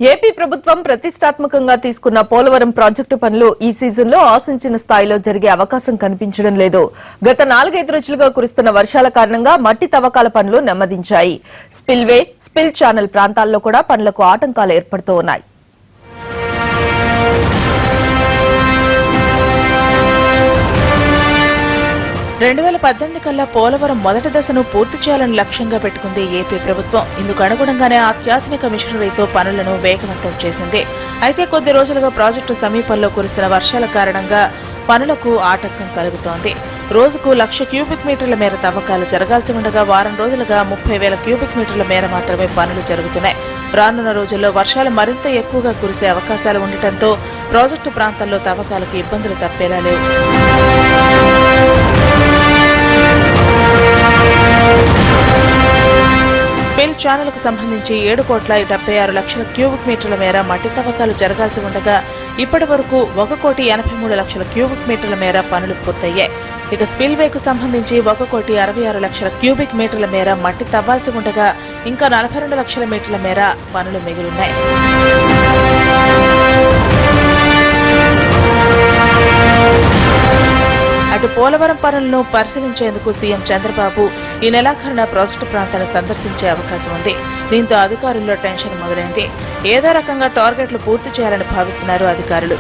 AP ప్రభుత్వం ప్రతిష్టాత్మకంగా తీసుకున్న పోలవరం ప్రాజెక్టు పనులు ఈ సీజన్లో ఆశించిన స్థాయిలో జరిగే అవకాశం కనిపించడం లేదు. గత 4-5 రోజులుగా కురుస్తున్న వర్షాల కారణంగా మట్టి తవ్వకాల పనులు నెమ్మదించాయి. స్పిల్వే, స్పిల్ ఛానల్ ప్రాంతాల్లో కూడా పనులకు ఆటంకాలు ఏర్పడుతూ ఉన్నాయి. 2018 కల్లా పోలవరం మొదటి దశను పూర్తి చేయాలని లక్ష్యంగా పెట్టుకుంది ఏపీ ప్రభుత్వం. ఇందుకు అనుగుణంగానే అత్యాధునిక మిషనరీతో పనులను వేగవంతం చేసింది. అయితే కొద్ది రోజులుగా ప్రాజెక్టు సమీపంలో కురుస్తున్న వర్షాల కారణంగా పనులకు ఆటంకం కలుగుతోంది. రోజుకు 1,00,000 క్యూబిక్ మీటర్ల మేర తవ్వకాలు జరగాల్సి ఉండగా వారం రోజులుగా 30,000 క్యూబిక్ మీటర్ల మేర మాత్రమే పనులు జరుగుతున్నాయి. రానున్న రోజుల్లో వర్షాలు మరింత ఎక్కువగా కురిసే అవకాశాలు ఉండటంతో ప్రాజెక్టు ప్రాంతాల్లో తవ్వకాలకు ఇబ్బందులు తప్పేలా లేవు. స్పిల్ ఛానల్ కు సంబంధించి 7,76,00,000 క్యూబిక్ మీటర్ల మేర మట్టి తవ్వకాలు జరగాల్సి ఉండగా ఇప్పటి వరకు 1,83,00,000 క్యూబిక్ మీటర్ల మేర పనులు పూర్తయ్యాయి. ఇక స్పిల్ వేకు సంబంధించి 1,66,00,000 క్యూబిక్ మీటర్ల మేర మట్టి తవ్వాల్సి ఉండగా ఇంకా 42,00,000 మీటర్ల మేర పనులు మిగిలిన్నాయి. అటు పోలవరం పనులను పరిశీలించేందుకు సీఎం చంద్రబాబు ఈ నెలాఖరున ప్రాజెక్టు ప్రాంతాన్ని సందర్శించే అవకాశం ఉంది. దీంతో అధికారుల్లో టెన్షన్ మొదలైంది. ఏదో రకంగా టార్గెట్లు పూర్తి చేయాలని భావిస్తున్నారు అధికారులు.